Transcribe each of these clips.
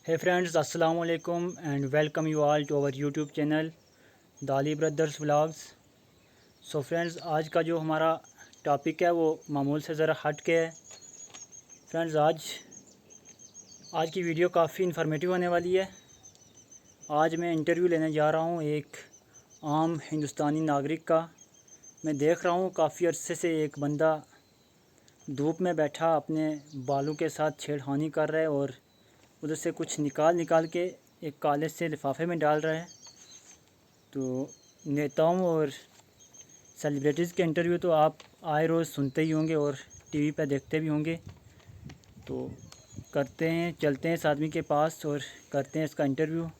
Hey friends, Assalamu alaikum and welcome you all to our YouTube channel दाली brothers vlogs. So friends, आज का जो हमारा topic है वो मामूल से ज़रा हट के है। फ्रेंड्स, आज की वीडियो काफ़ी इन्फॉर्मेटिव होने वाली है। आज मैं इंटरव्यू लेने जा रहा हूँ एक आम हिंदुस्तानी नागरिक का। मैं देख रहा हूँ काफ़ी अरसे से एक बंदा धूप में बैठा अपने बालों के साथ छेड़खानी कर रहा है और उधर से कुछ निकाल के एक काले से लिफाफे में डाल रहा है। तो नेताओं और सेलिब्रिटीज़ के इंटरव्यू तो आप आए रोज़ सुनते ही होंगे और टीवी पे देखते भी होंगे। तो चलते हैं इस आदमी के पास और करते हैं इसका इंटरव्यू।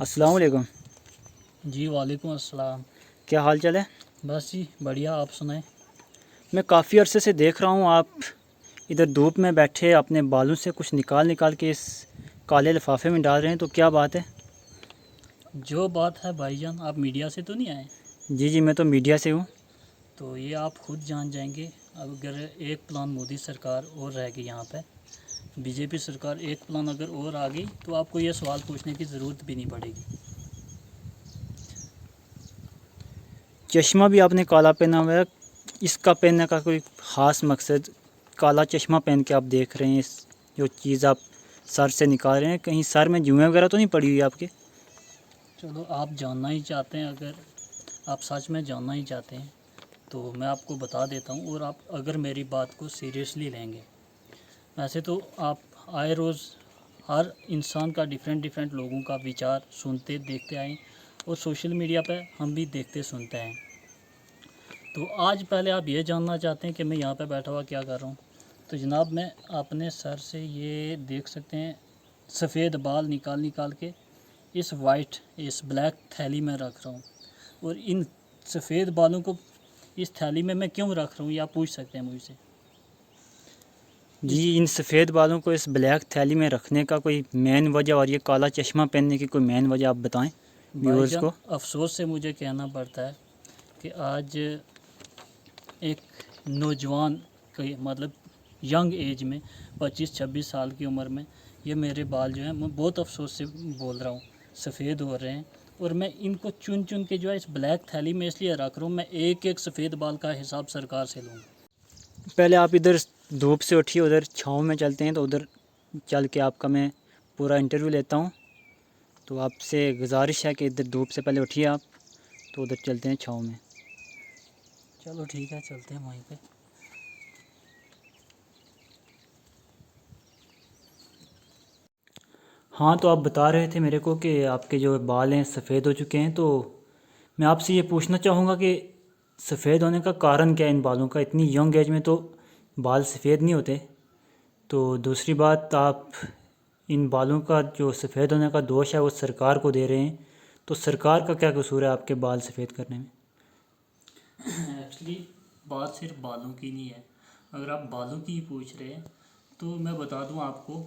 अस्सलाम वालेकुम। जी वालेकुम अस्सलाम। क्या हाल चाल है? बस जी बढ़िया, आप सुनाएं। मैं काफ़ी अरसे से देख रहा हूँ आप इधर धूप में बैठे अपने बालों से कुछ निकाल के इस काले लिफाफे में डाल रहे हैं, तो क्या बात है? जो बात है भाईजान, आप मीडिया से तो नहीं आए? जी, मैं तो मीडिया से हूँ। तो ये आप खुद जान जाएंगे। अगर एक प्लान मोदी सरकार और रह गई यहाँ पे, बीजेपी सरकार एक प्लान अगर और आ गई, तो आपको ये सवाल पूछने की ज़रूरत भी नहीं पड़ेगी। चश्मा भी आपने काला पहना हुआ है, इसका पहनने का कोई ख़ास मकसद? काला चश्मा पहन के आप देख रहे हैं, इस जो चीज़ आप सर से निकाल रहे हैं, कहीं सर में जुएँ वगैरह तो नहीं पड़ी हुई आपके? चलो, आप जानना ही चाहते हैं, अगर आप सच में जानना ही चाहते हैं तो मैं आपको बता देता हूँ, और आप अगर मेरी बात को सीरियसली लेंगे। वैसे तो आप आए रोज़ हर इंसान का डिफरेंट लोगों का विचार सुनते देखते आए, और सोशल मीडिया पे हम भी देखते सुनते हैं। तो आज पहले आप ये जानना चाहते हैं कि मैं यहाँ पे बैठा हुआ क्या कर रहा हूँ। तो जनाब, मैं अपने सर से ये देख सकते हैं सफ़ेद बाल निकाल के इस ब्लैक थैली में रख रहा हूँ। और इन सफ़ेद बालों को इस थैली में मैं क्यों रख रहा हूँ, ये आप पूछ सकते हैं मुझसे। जी, इन सफ़ेद बालों को इस ब्लैक थैली में रखने का कोई मेन वजह और ये काला चश्मा पहनने की कोई मेन वजह आप बताएं व्यूअर्स भाईजान, को। अफसोस से मुझे कहना पड़ता है कि आज एक नौजवान के मतलब यंग एज में 25-26 साल की उम्र में ये मेरे बाल जो हैं, मैं बहुत अफसोस से बोल रहा हूँ, सफ़ेद हो रहे हैं। और मैं इनको चुन के जो है इस ब्लैक थैली में इसलिए रख रहा हूँ, मैं एक एक सफ़ेद बाल का हिसाब सरकार से लूँगा। पहले आप इधर धूप से उठिए, उधर छाँव में चलते हैं, तो उधर चल के आपका मैं पूरा इंटरव्यू लेता हूँ। तो आपसे गुजारिश है कि इधर धूप से पहले उठिए आप, तो उधर चलते हैं छाँव में। चलो ठीक है, चलते हैं वहीं पे। हाँ, तो आप बता रहे थे मेरे को कि आपके जो बाल हैं सफ़ेद हो चुके हैं। तो मैं आपसे ये पूछना चाहूँगा कि सफ़ेद होने का कारण क्या है इन बालों का? इतनी यंग एज में तो बाल सफ़ेद नहीं होते। तो दूसरी बात, आप इन बालों का जो सफ़ेद होने का दोष है वो सरकार को दे रहे हैं। तो सरकार का क्या कसूर है आपके बाल सफ़ेद करने में? एक्चुअली बात सिर्फ बालों की नहीं है। अगर आप बालों की ही पूछ रहे हैं तो मैं बता दूं आपको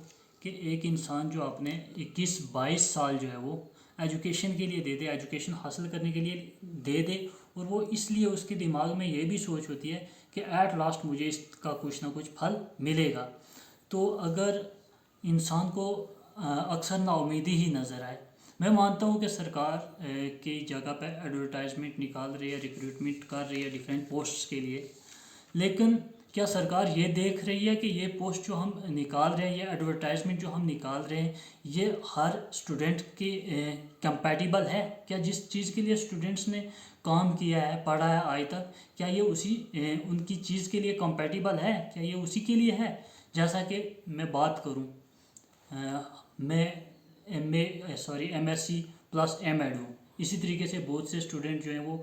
कि एक इंसान जो अपने 21-22 साल जो है वो एजुकेशन के लिए दे दे, एजुकेशन हासिल करने के लिए दे दे, और वो इसलिए उसके दिमाग में ये भी सोच होती है कि एट लास्ट मुझे इसका कुछ ना कुछ फल मिलेगा। तो अगर इंसान को अक्सर नाउमीदी ही नज़र आए, मैं मानता हूँ कि सरकार की जगह पे एडवर्टाइजमेंट निकाल रही है, रिक्रूटमेंट कर रही है डिफरेंट पोस्ट्स के लिए, लेकिन क्या सरकार ये देख रही है कि ये पोस्ट जो हम निकाल रहे हैं, ये एडवर्टाइजमेंट जो हम निकाल रहे हैं, ये हर स्टूडेंट की कंपैटिबल है? क्या जिस चीज़ के लिए स्टूडेंट्स ने काम किया है, पढ़ा है आज तक, क्या ये उसी उनकी चीज़ के लिए कंपैटिबल है? क्या ये उसी के लिए है? जैसा कि मैं बात करूँ, मैं MSc प्लस M.Ed हूँ। इसी तरीके से बहुत से स्टूडेंट जो हैं वो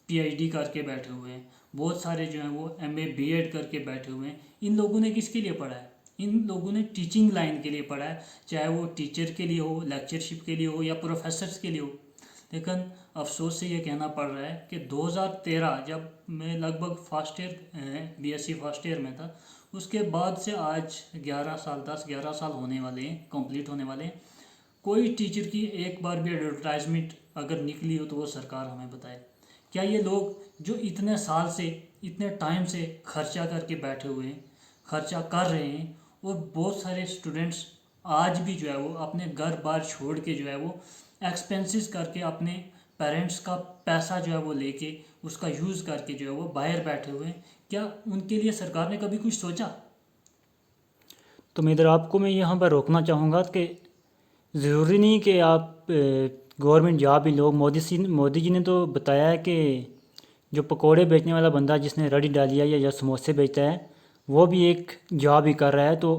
PhD करके बैठे हुए हैं, बहुत सारे जो हैं वो MA B.Ed करके बैठे हुए हैं। इन लोगों ने किसके लिए पढ़ा है? इन लोगों ने टीचिंग लाइन के लिए पढ़ा है, चाहे वो टीचर के लिए हो, लेक्चरशिप के लिए हो, या प्रोफेसर्स के लिए हो। लेकिन अफसोस से ये कहना पड़ रहा है कि 2013, जब मैं लगभग first year BSc first year में था, उसके बाद से आज 10-11 साल होने वाले हैं, कंप्लीट होने वाले हैं। कोई टीचर की एक बार भी एडवर्टाइजमेंट अगर निकली हो तो वो सरकार हमें बताए। क्या ये लोग जो इतने साल से, इतने टाइम से खर्चा करके बैठे हुए हैं, खर्चा कर रहे हैं, और बहुत सारे स्टूडेंट्स आज भी जो है वो अपने घर बार छोड़ के जो है वो एक्सपेंसेस करके अपने पेरेंट्स का पैसा जो है वो लेके उसका यूज़ करके जो है वो बाहर बैठे हुए हैं, क्या उनके लिए सरकार ने कभी कुछ सोचा? तो मैं इधर आपको मैं यहाँ पर रोकना चाहूँगा कि ज़रूरी नहीं कि आप गवर्नमेंट जॉब ही लो। मोदी जी ने तो बताया है कि जो पकोड़े बेचने वाला बंदा जिसने रेडी डाली है या जो समोसे बेचता है वो भी एक जॉब ही कर रहा है। तो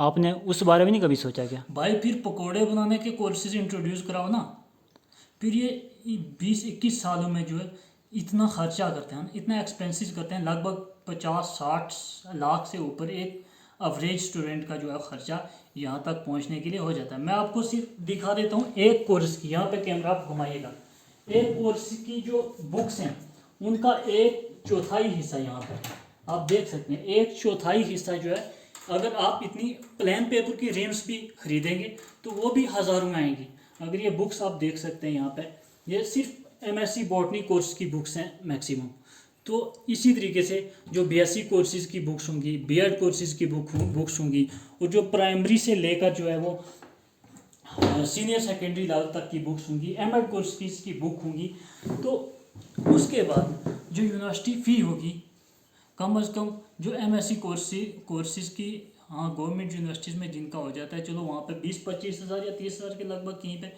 आपने उस बारे में नहीं कभी सोचा क्या? भाई फिर पकोड़े बनाने के कोर्सेज इंट्रोड्यूस कराओ ना। फिर ये 20-21 सालों में जो है इतना खर्चा करते हैं, इतना एक्सपेंसिव करते हैं, लगभग 50-60 लाख से ऊपर एक एवरेज स्टूडेंट का जो है खर्चा यहाँ तक पहुँचने के लिए हो जाता है। मैं आपको सिर्फ दिखा देता हूँ एक कोर्स की, यहाँ पे कैमरा आप घुमाइएगा, एक कोर्स की जो बुक्स हैं उनका 1/4 हिस्सा यहाँ पर आप देख सकते हैं। 1/4 हिस्सा जो है, अगर आप इतनी प्लेन पेपर की रेम्स भी खरीदेंगे तो वो भी हज़ारों में आएंगी। अगर ये बुक्स आप देख सकते हैं यहाँ पे, ये सिर्फ एमएससी बॉटनी कोर्स की बुक्स हैं मैक्सिमम। तो इसी तरीके से जो बीएससी कोर्सेज की बुक्स होंगी, बीएड कोर्सेज की बुक्स होंगी, और जो प्राइमरी से लेकर जो है वो सीनियर सेकेंडरी लेवल तक की बुक्स होंगी, एमएड कोर्सेज की बुक होंगी। तो उसके बाद जो यूनिवर्सिटी फ़ी होगी, कम से कम जो एमएससी कोर्सेज की, हाँ गवर्नमेंट यूनिवर्सिटीज़ में जिनका हो जाता है, चलो वहाँ पे 20-25 हज़ार या 30 हज़ार के लगभग कहीं पे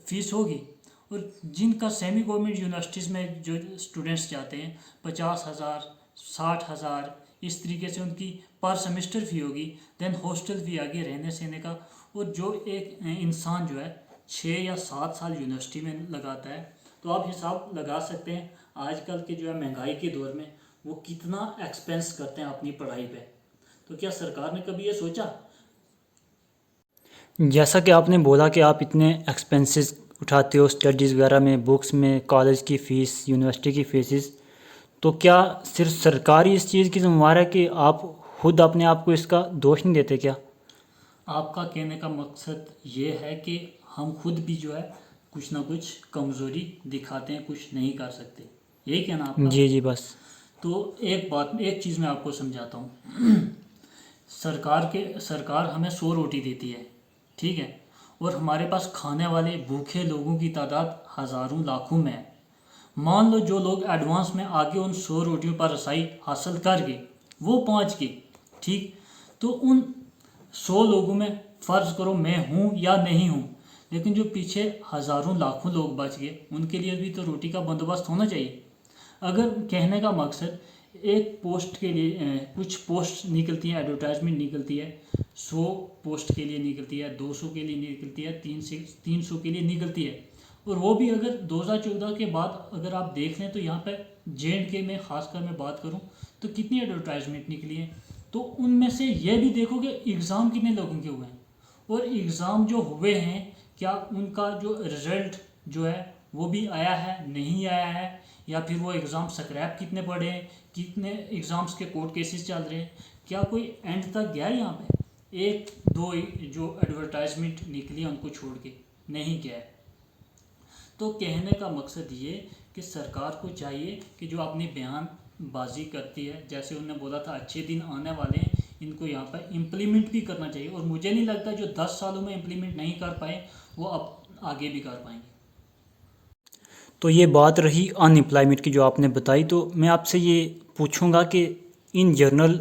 फीस होगी। और जिनका सेमी गवर्नमेंट यूनिवर्सिटीज़ में जो स्टूडेंट्स जाते हैं 50,000 60,000 इस तरीके से उनकी पर सेमेस्टर फ़ी होगी। देन हॉस्टल फ़ी आगे रहने सहने का। और जो एक इंसान जो है 6 या 7 साल यूनिवर्सिटी में लगाता है, तो आप हिसाब लगा सकते हैं आजकल के जो है महंगाई के दौर में वो कितना एक्सपेंस करते हैं अपनी पढ़ाई पे। तो क्या सरकार ने कभी ये सोचा? जैसा कि आपने बोला कि आप इतने एक्सपेंसेस उठाते हो स्टडीज़ वगैरह में, बुक्स में, कॉलेज की फ़ीस, यूनिवर्सिटी की फ़ीसिस, तो क्या सिर्फ सरकार ही इस चीज़ की जिम्मेवार है कि आप खुद अपने आप को इसका दोष नहीं देते क्या? आपका कहने का मकसद ये है कि हम खुद भी जो है कुछ ना कुछ कमज़ोरी दिखाते हैं, कुछ नहीं कर सकते, यही कहना आपका? जी जी बस। तो एक चीज़ मैं आपको समझाता हूँ। सरकार हमें 100 रोटी देती है, ठीक है, और हमारे पास खाने वाले भूखे लोगों की तादाद हज़ारों लाखों में है। मान लो जो लोग एडवांस में आगे उन 100 रोटियों पर रसाई हासिल कर गए, वो पहुँच गए, ठीक, तो उन 100 लोगों में फ़र्ज़ करो मैं हूँ या नहीं हूँ, लेकिन जो पीछे हज़ारों लाखों लोग बच गए उनके लिए भी तो रोटी का बंदोबस्त होना चाहिए। अगर कहने का मकसद एक पोस्ट के लिए कुछ पोस्ट निकलती है, एडवर्टाइजमेंट निकलती है, 100 पोस्ट के लिए निकलती है, 200 के लिए निकलती है, 300 के लिए निकलती है, और वो भी अगर 2014 के बाद अगर आप देख लें तो यहाँ पे J&K में ख़ासकर मैं बात करूँ तो कितनी एडवर्टाइजमेंट निकली है। तो उनमें से ये भी देखो कि एग्ज़ाम कितने लोगों के हुए हैं, और एग्ज़ाम जो हुए हैं क्या उनका जो रिज़ल्ट जो है वो भी आया है, नहीं आया है, या फिर वो एग्ज़ाम स्क्रैप कितने पड़े हैं, कितने एग्ज़ाम्स के कोर्ट केसेस चल रहे हैं, क्या कोई एंड तक गया है? यहाँ पे 1-2 जो एडवर्टाइजमेंट निकली है उनको छोड़ के नहीं गया है। तो कहने का मकसद ये कि सरकार को चाहिए कि जो अपनी बयानबाजी करती है, जैसे उन्होंने बोला था अच्छे दिन आने वाले हैं, इनको यहाँ पर इम्प्लीमेंट भी करना चाहिए। और मुझे नहीं लगता जो 10 सालों में इम्प्लीमेंट नहीं कर पाए वो अब आगे भी कर पाएंगे। तो ये बात रही अनएम्प्लॉयमेंट की जो आपने बताई, तो मैं आपसे ये पूछूंगा कि इन जनरल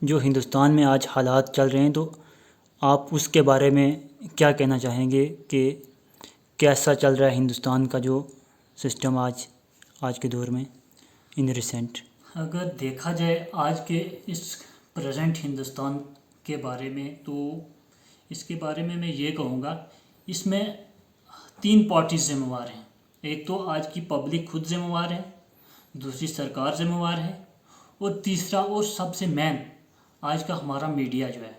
जो हिंदुस्तान में आज हालात चल रहे हैं, तो आप उसके बारे में क्या कहना चाहेंगे कि कैसा चल रहा है हिंदुस्तान का जो सिस्टम आज के दौर में इन रिसेंट? अगर देखा जाए आज के इस प्रेजेंट हिंदुस्तान के बारे में, तो इसके बारे में मैं ये कहूँगा, इसमें 3 पार्टीज जिम्मेवार हैं। एक तो आज की पब्लिक खुद जिम्मेवार है, दूसरी सरकार जिम्मेवार है, और तीसरा और सबसे मेन आज का हमारा मीडिया जो है,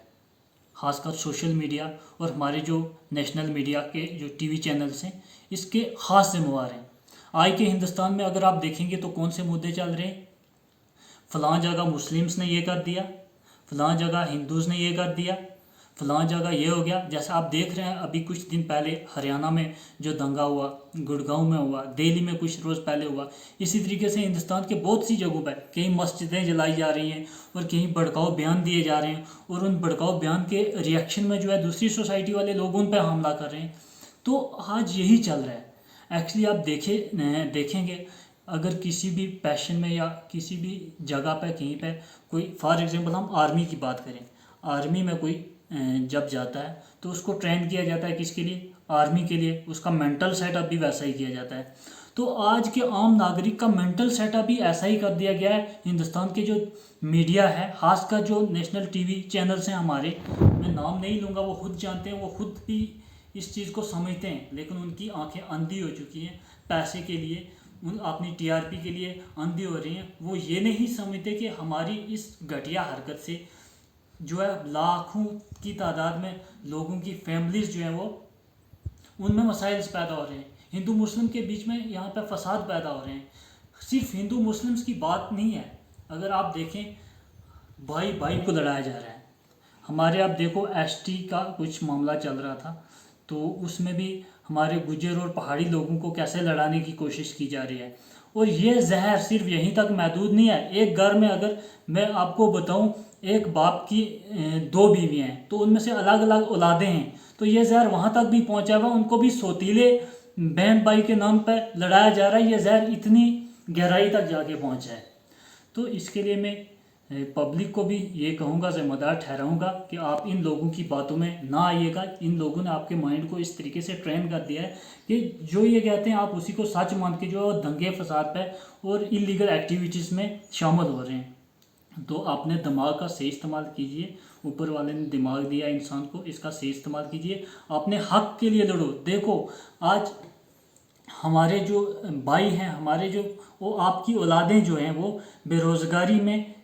ख़ासकर सोशल मीडिया और हमारे जो नेशनल मीडिया के जो टीवी चैनल्स हैं, इसके ख़ास जिम्मेवार हैं। आज के हिंदुस्तान में अगर आप देखेंगे तो कौन से मुद्दे चल रहे हैं, फ़लाँ जगह मुस्लिम्स ने ये कर दिया, फ़लाँ जगह हिंदूज़ ने ये कर दिया, फलां जगह ये हो गया। जैसे आप देख रहे हैं अभी कुछ दिन पहले हरियाणा में जो दंगा हुआ, गुड़गांव में हुआ, दिल्ली में कुछ रोज़ पहले हुआ। इसी तरीके से हिंदुस्तान के बहुत सी जगहों पर कई मस्जिदें जलाई जा रही हैं और कहीं भड़काऊ बयान दिए जा रहे हैं, और उन भड़काऊ बयान के रिएक्शन में जो है दूसरी सोसाइटी वाले लोग उन पर हमला कर रहे हैं। तो आज यही चल रहा है। एक्चुअली आप देखेंगे अगर किसी भी पैशन में या किसी भी जगह पे कहीं पे कोई, फॉर एग्जांपल हम आर्मी की बात करें, आर्मी में कोई जब जाता है तो उसको ट्रेन किया जाता है किसके लिए? आर्मी के लिए। उसका मेंटल सेटअप भी वैसा ही किया जाता है। तो आज के आम नागरिक का मेंटल सेटअप भी ऐसा ही कर दिया गया है। हिंदुस्तान के जो मीडिया है, खासकर जो नेशनल टीवी चैनल्स हैं हमारे, मैं नाम नहीं लूँगा, वो खुद जानते हैं, वो खुद भी इस चीज़ को समझते हैं, लेकिन उनकी आंखें अंधी हो चुकी हैं पैसे के लिए, उन अपनी टीआरपी के लिए अंधी हो रही हैं। वो ये नहीं समझते कि हमारी इस घटिया हरकत से जो है लाखों की तादाद में लोगों की फैमिलीज जो है वो उनमें मसाइल पैदा हो रहे हैं। हिंदू मुस्लिम के बीच में यहाँ पर फसाद पैदा हो रहे हैं। सिर्फ हिंदू मुस्लिम्स की बात नहीं है, अगर आप देखें भाई भाई को लड़ाया जा रहा है। हमारे आप देखो एसटी का कुछ मामला चल रहा था, तो उसमें भी हमारे गुज्जर और पहाड़ी लोगों को कैसे लड़ाने की कोशिश की जा रही है। और ये जहर सिर्फ यहीं तक महदूद नहीं है। एक घर में अगर मैं आपको बताऊं, एक बाप की 2 बीवियाँ हैं, तो उनमें से अलग अलग औलादें हैं, तो ये जहर वहाँ तक भी पहुँचा हुआ, उनको भी सौतीले बहन भाई के नाम पर लड़ाया जा रहा है। ये जहर इतनी गहराई तक जाके पहुँचा है। तो इसके लिए मैं पब्लिक को भी ये कहूँगा, जिम्मेदार ठहराऊँगा कि आप इन लोगों की बातों में ना आइएगा। इन लोगों ने आपके माइंड को इस तरीके से ट्रेन कर दिया है कि जो ये कहते हैं आप उसी को सच मान के जो दंगे फसाद पे और इलीगल एक्टिविटीज़ में शामिल हो रहे हैं। तो अपने दिमाग का सही इस्तेमाल कीजिए। ऊपर वाले ने दिमाग दिया इंसान को, इसका सही इस्तेमाल कीजिए। अपने हक के लिए लड़ो। देखो आज हमारे जो भाई हैं, हमारे जो वो आपकी औलादें जो हैं वो बेरोज़गारी में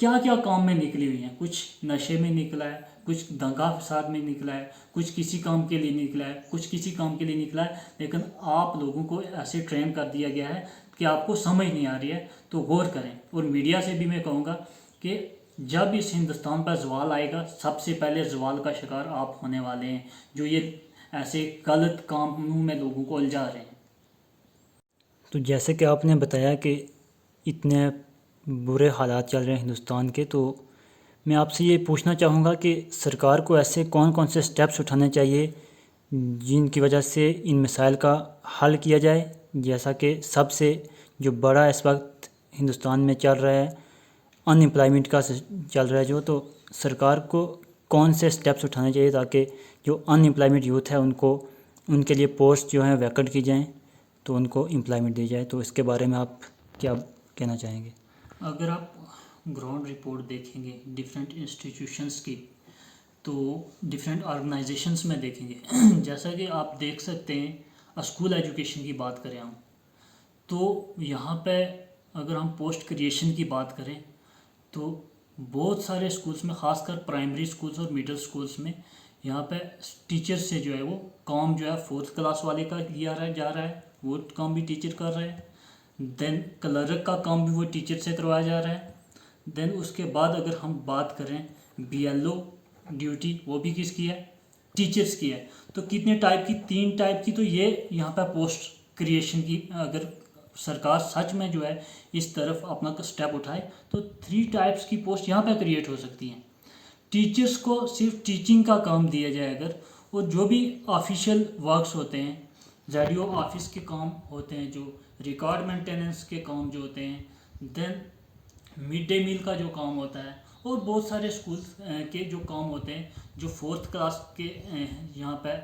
क्या क्या काम में निकली हुई हैं। कुछ नशे में निकला है, कुछ दंगा फसाद में निकला है, कुछ किसी काम के लिए निकला है, कुछ किसी काम के लिए निकला है। लेकिन आप लोगों को ऐसे ट्रेन कर दिया गया है कि आपको समझ नहीं आ रही है। तो गौर करें। और मीडिया से भी मैं कहूँगा कि जब इस हिंदुस्तान पर जवाल आएगा, सबसे पहले जवाल का शिकार आप होने वाले हैं, जो ये ऐसे गलत कामों में लोगों को उलझा रहे हैं। तो जैसे कि आपने बताया कि इतने बुरे हालात चल रहे हैं हिंदुस्तान के, तो मैं आपसे ये पूछना चाहूँगा कि सरकार को ऐसे कौन कौन से स्टेप्स उठाने चाहिए जिनकी वजह से इन मसाइल का हल किया जाए। जैसा कि सबसे जो बड़ा इस वक्त हिंदुस्तान में चल रहा है, अनएम्प्लॉयमेंट का चल रहा है जो, तो सरकार को कौन से स्टेप्स उठाने चाहिए ताकि जो अनएम्प्लॉयमेंट यूथ है उनको, उनके लिए पोस्ट जो हैं वैकेंट की जाएँ, तो उनको एम्प्लॉयमेंट दी जाए। तो इसके बारे में आप क्या कहना चाहेंगे? अगर आप ग्राउंड रिपोर्ट देखेंगे डिफरेंट इंस्टीट्यूशंस की, तो डिफरेंट ऑर्गेनाइजेशंस में देखेंगे जैसा कि आप देख सकते हैं स्कूल एजुकेशन की बात करें हम, तो यहाँ पे अगर हम पोस्ट क्रिएशन की बात करें तो बहुत सारे स्कूल्स में, ख़ासकर प्राइमरी स्कूल्स और मिडिल स्कूल्स में, यहाँ पे टीचर्स से जो है वो काम जो है 4th क्लास वाले का लिया जा रहा है, वो काम भी टीचर कर रहे हैं। देन क्लर्क का काम भी वो टीचर से करवाया जा रहा है। देन उसके बाद अगर हम बात करें BLO ड्यूटी, वो भी किसकी है? टीचर्स की है। तो कितने टाइप की? 3 टाइप की। तो ये यहाँ पर पोस्ट क्रिएशन की अगर सरकार सच में जो है इस तरफ अपना स्टेप उठाए तो 3 टाइप्स की पोस्ट यहाँ पर क्रिएट हो सकती हैं। टीचर्स को सिर्फ टीचिंग का काम दिया जाए अगर, और जो भी ऑफिशियल वर्क्स होते हैं, ZDO ऑफिस के काम होते हैं, जो रिकॉर्ड मेंटेनेंस के काम जो होते हैं, देन मिड डे मील का जो काम होता है, और बहुत सारे स्कूल के जो काम होते हैं जो 4th क्लास के यहाँ पे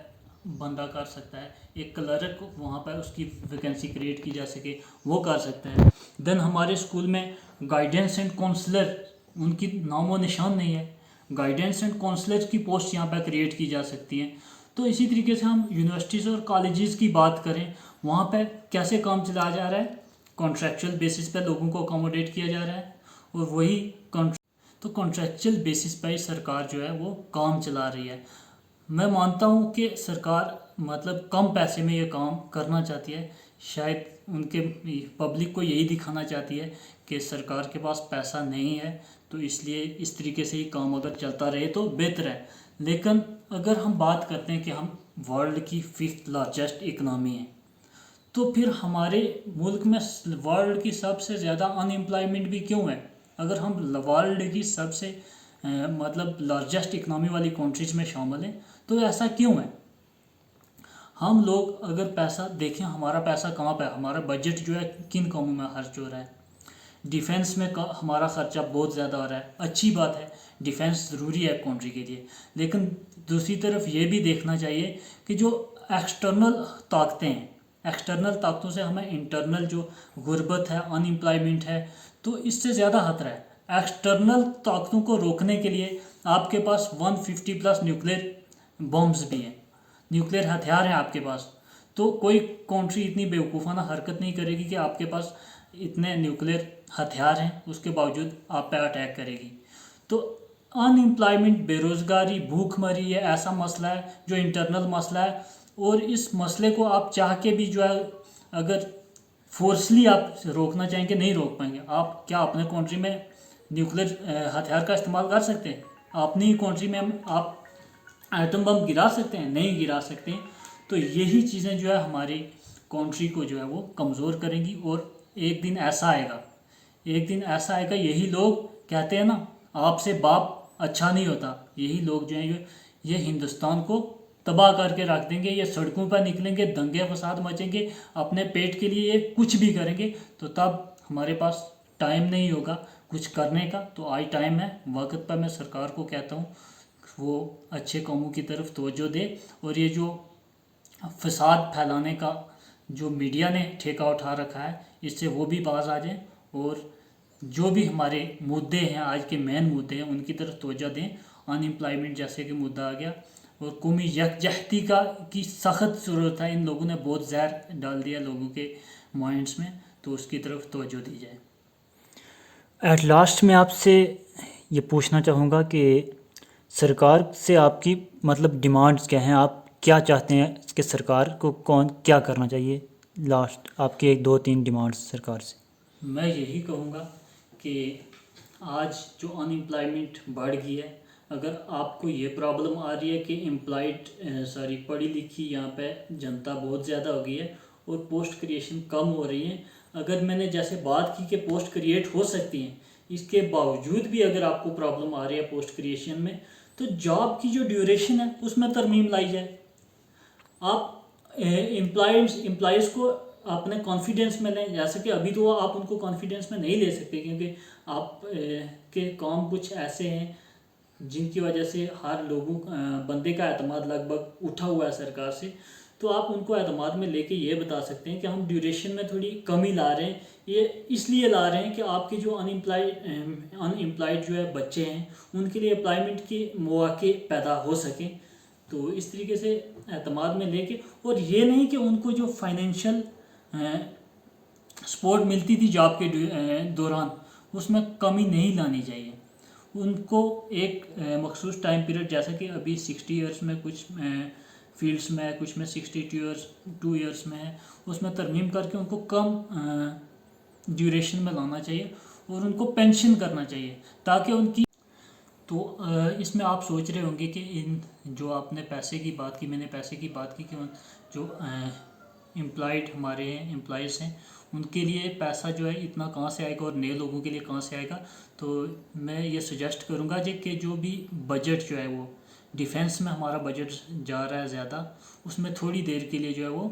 बंदा कर सकता है। एक क्लर्क वहाँ पर उसकी वैकेंसी क्रिएट की जा सके, वो कर सकता है। देन हमारे स्कूल में गाइडेंस एंड काउंसलर, उनकी नामो निशान नहीं है, गाइडेंस एंड काउंसलर की पोस्ट यहाँ पर क्रिएट की जा सकती हैं। तो इसी तरीके से हम यूनिवर्सिटीज़ और कॉलेजेस की बात करें, वहाँ पे कैसे काम चलाया जा रहा है? कॉन्ट्रैक्चुअल बेसिस पे लोगों को अकोमोडेट किया जा रहा है, और वही तो कॉन्ट्रैक्चुअल बेसिस पे ही सरकार जो है वो काम चला रही है। मैं मानता हूँ कि सरकार मतलब कम पैसे में ये काम करना चाहती है। शायद उनके पब्लिक को यही दिखाना चाहती है कि सरकार के पास पैसा नहीं है, तो इसलिए इस तरीके से ही काम अगर चलता रहे तो बेहतर है। लेकिन अगर हम बात करते हैं कि हम वर्ल्ड की 5th लार्जेस्ट इकनॉमी है, तो फिर हमारे मुल्क में वर्ल्ड की सबसे ज़्यादा अनएम्प्लॉयमेंट भी क्यों है? अगर हम वर्ल्ड की सबसे मतलब लार्जेस्ट इकनॉमी वाली कंट्रीज में शामिल हैं, तो ऐसा क्यों है? हम लोग अगर पैसा देखें, हमारा पैसा कहाँ पे है, हमारा बजट जो है किन कामों में खर्च हो रहा है। डिफेंस में हमारा खर्चा बहुत ज़्यादा हो रहा है। अच्छी बात है, डिफेंस ज़रूरी है कंट्री के लिए, लेकिन दूसरी तरफ ये भी देखना चाहिए कि जो एक्सटर्नल ताकतें हैं, एक्सटर्नल ताकतों से हमें इंटरनल जो गुर्बत है, अनएम्प्लॉयमेंट है, तो इससे ज़्यादा खतरा है। एक्सटर्नल ताकतों को रोकने के लिए आपके पास 150 प्लस न्यूक्लियर बॉम्ब्स भी हैं, न्यूक्लियर हथियार हैं आपके पास। तो कोई कंट्री इतनी बेवकूफ़ाना हरकत नहीं करेगी कि आपके पास इतने न्यूक्लियर हथियार हैं, उसके बावजूद आप पे अटैक करेगी। तो अनएम्प्लॉयमेंट, बेरोज़गारी, भूखमरी ये ऐसा मसला है जो इंटरनल मसला है, और इस मसले को आप चाह के भी जो है अगर फोर्सली आप रोकना चाहेंगे नहीं रोक पाएंगे। आप क्या अपने कंट्री में न्यूक्लियर हथियार का इस्तेमाल कर सकते हैं? अपनी कंट्री में आप एटम बम गिरा सकते हैं? नहीं गिरा सकते। तो यही चीज़ें जो है हमारी कंट्री को जो है वो कमज़ोर करेंगी, और एक दिन ऐसा आएगा, एक दिन ऐसा आएगा, यही लोग कहते हैं ना, आपसे बाप अच्छा नहीं होता, यही लोग जो हैं ये हिंदुस्तान को तबाह करके रख देंगे। ये सड़कों पर निकलेंगे, दंगे फसाद मचेंगे, अपने पेट के लिए ये कुछ भी करेंगे। तो तब हमारे पास टाइम नहीं होगा कुछ करने का। तो आज टाइम है, वक्त पर मैं सरकार को कहता हूँ वो अच्छे कामों की तरफ तवज्जो दे, और ये जो फसाद फैलाने का जो मीडिया ने ठेका उठा रखा है, इससे वो भी बाज आ जाएं, और जो भी हमारे मुद्दे हैं, आज के मेन मुद्दे हैं, उनकी तरफ तवज्जो दें। अनएम्प्लॉयमेंट जैसे कि मुद्दा आ गया, और कौमी यकजहती की सख्त ज़रूरत है। इन लोगों ने बहुत जहर डाल दिया लोगों के माइंड्स में, तो उसकी तरफ तवज्जो दी जाए। एट लास्ट में आपसे ये पूछना चाहूँगा कि सरकार से आपकी मतलब डिमांड्स क्या हैं? आप क्या चाहते हैं कि सरकार को कौन क्या करना चाहिए? लास्ट आपके 1 2 3 डिमांड्स सरकार से। मैं यही कहूँगा कि आज जो अनएम्प्लॉयमेंट बढ़ गई है, अगर आपको ये प्रॉब्लम आ रही है कि पढ़ी लिखी यहाँ पे जनता बहुत ज़्यादा हो गई है और पोस्ट क्रिएशन कम हो रही है, अगर मैंने जैसे बात की कि पोस्ट क्रिएट हो सकती हैं, इसके बावजूद भी अगर आपको प्रॉब्लम आ रही है पोस्ट क्रिएशन में, तो जॉब की जो ड्यूरेशन है उसमें तरमीम लाई जाए। आप एम्प्लॉयज़ को अपने कॉन्फिडेंस में लें, जैसे कि अभी तो आप उनको कॉन्फिडेंस में नहीं ले सकते, क्योंकि आप के काम कुछ ऐसे हैं जिनकी वजह से हर बंदे का एतमाद लगभग उठा हुआ है सरकार से। तो आप उनको एतमाद में लेके ये बता सकते हैं कि हम ड्यूरेशन में थोड़ी कमी ला रहे हैं। ये इसलिए ला रहे हैं कि आपके जो अनएम्प्लॉयड जो है बच्चे हैं, उनके लिए एम्प्लॉयमेंट के मौके पैदा हो सकें। तो इस तरीके से एतमाद में लेके, और ये नहीं कि उनको जो फाइनेंशियल सपोर्ट मिलती थी जॉब के दौरान, उसमें कमी नहीं लानी चाहिए। उनको एक मखसूस टाइम पीरियड, जैसा कि अभी 60 ईयर्स में कुछ फील्ड्स में है, कुछ में 62 ईयर्स में है, उसमें तरमीम करके उनको कम ड्यूरेशन में लाना चाहिए, और उनको पेंशन करना चाहिए, ताकि उनकी तो इसमें आप सोच रहे होंगे कि इन जो आपने पैसे की बात की, मैंने पैसे की बात की कि जो एम्प्लॉयड हमारे हैं, एम्प्लॉयज़ हैं, उनके लिए पैसा जो है इतना कहाँ से आएगा और नए लोगों के लिए कहाँ से आएगा। तो मैं ये सजेस्ट करूँगा कि जो भी बजट जो है वो डिफेंस में हमारा बजट जा रहा है ज़्यादा, उसमें थोड़ी देर के लिए जो है वो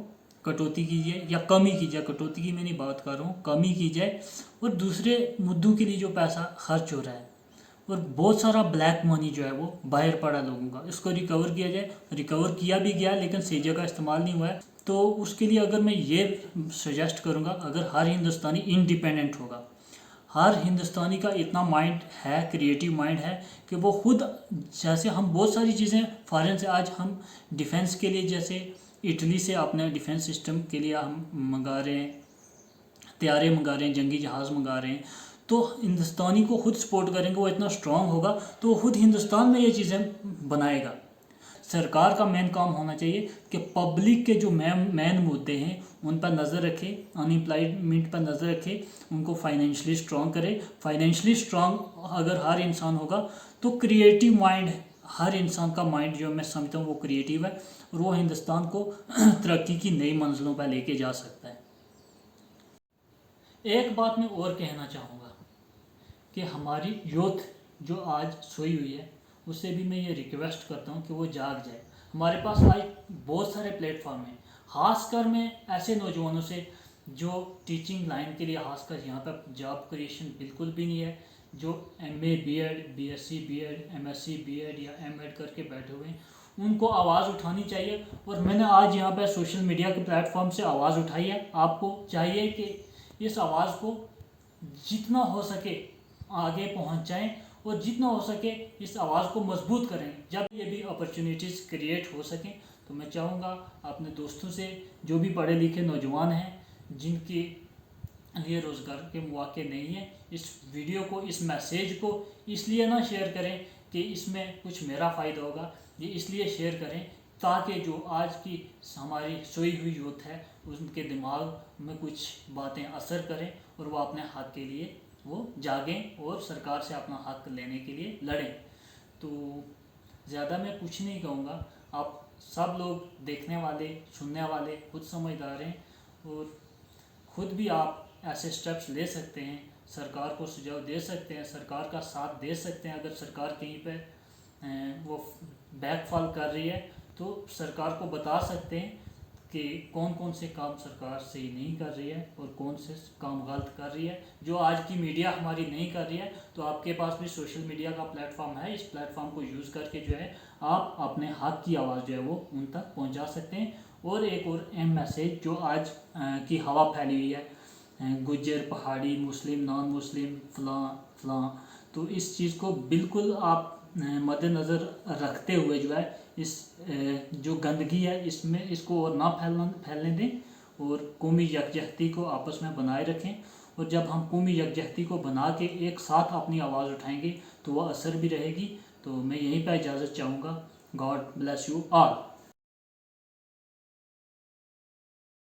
कटौती कीजिए या कमी कीजिए। कटौती की मैं नहीं बात कर रहा हूँ, कमी की जाए। और दूसरे मुद्दों के लिए जो पैसा खर्च हो रहा है, और बहुत सारा ब्लैक मनी जो है वो बाहर पड़ा लोगों का, इसको रिकवर किया जाए। रिकवर किया भी गया लेकिन सही जगह इस्तेमाल नहीं हुआ है। तो उसके लिए अगर मैं ये सजेस्ट करूँगा, अगर हर हिंदुस्तानी इंडिपेंडेंट होगा, हर हिंदुस्तानी का इतना माइंड है, क्रिएटिव माइंड है कि वो खुद, जैसे हम बहुत सारी चीज़ें फॉरेन से आज हम डिफेंस के लिए, जैसे इटली से अपने डिफेंस सिस्टम के लिए हम मंगा रहे हैं, तैयारे मंगा रहे हैं, जंगी जहाज़ मंगा रहे हैं। तो हिंदुस्तानी को खुद सपोर्ट करेंगे, वो इतना स्ट्रांग होगा तो वो खुद हिंदुस्तान में ये चीज़ें बनाएगा। सरकार का मेन काम होना चाहिए कि पब्लिक के जो मेन मुद्दे हैं उन पर नज़र रखे, अनएम्प्लॉयमेंट पर नज़र रखे, उनको फाइनेंशियली स्ट्रॉन्ग करे। फाइनेंशियली स्ट्रॉन्ग अगर हर इंसान होगा तो क्रिएटिव माइंड, हर इंसान का माइंड जो मैं समझता हूँ वो क्रिएटिव है और वो हिंदुस्तान को तरक्की की नई मंजिलों पर लेके जा सकता है। एक बात मैं और कहना चाहूँगा कि हमारी यूथ जो आज सोई हुई है उससे भी मैं ये रिक्वेस्ट करता हूँ कि वो जाग जाए। हमारे पास आज बहुत सारे प्लेटफॉर्म हैं, खासकर मैं ऐसे नौजवानों से जो टीचिंग लाइन के लिए, खासकर यहाँ पर जॉब क्रिएशन बिल्कुल भी नहीं है, जो MA BEd, BSc BEd, MSc BEd या MEd करके बैठे हुए हैं, उनको आवाज़ उठानी चाहिए। और मैंने आज यहाँ पर सोशल मीडिया के प्लेटफॉर्म से आवाज़ उठाई है। आपको चाहिए कि इस आवाज़ को जितना हो सके आगे पहुँचाएँ और जितना हो सके इस आवाज़ को मजबूत करें। जब ये भी अपॉर्चुनिटीज़ क्रिएट हो सकें तो मैं चाहूँगा अपने दोस्तों से, जो भी पढ़े लिखे नौजवान हैं जिनके लिए रोज़गार के मौके नहीं हैं, इस वीडियो को, इस मैसेज को इसलिए ना शेयर करें कि इसमें कुछ मेरा फ़ायदा होगा, ये इसलिए शेयर करें ताकि जो आज की हमारी सोई हुई यूथ है उनके दिमाग में कुछ बातें असर करें और वो अपने हक के लिए वो जागें और सरकार से अपना हक लेने के लिए लड़ें। तो ज़्यादा मैं कुछ नहीं कहूँगा, आप सब लोग देखने वाले, सुनने वाले खुद समझदार हैं और खुद भी आप ऐसे स्टेप्स ले सकते हैं, सरकार को सुझाव दे सकते हैं, सरकार का साथ दे सकते हैं। अगर सरकार कहीं पर वो बैकफॉल कर रही है तो सरकार को बता सकते हैं कि कौन कौन से काम सरकार सही नहीं कर रही है और कौन से काम गलत कर रही है, जो आज की मीडिया हमारी नहीं कर रही है। तो आपके पास भी सोशल मीडिया का प्लेटफॉर्म है, इस प्लेटफॉर्म को यूज़ करके जो है आप अपने हक की आवाज़ जो है वो उन तक पहुंचा सकते हैं। और एक और अहम मैसेज जो आज की हवा फैली हुई है, गुज्जर, पहाड़ी, मुस्लिम, नॉन मुस्लिम, फलां, तो इस चीज़ को बिल्कुल आप मद्देनज़र रखते हुए जो है इस जो गंदगी है इसमें इसको और ना फैलने दें और कौमी यकजहती को आपस में बनाए रखें। और जब हम कौमी यकजहती को बना के एक साथ अपनी आवाज़ उठाएंगे तो वह असर भी रहेगी। तो मैं यहीं पर इजाज़त चाहूँगा। God bless you all.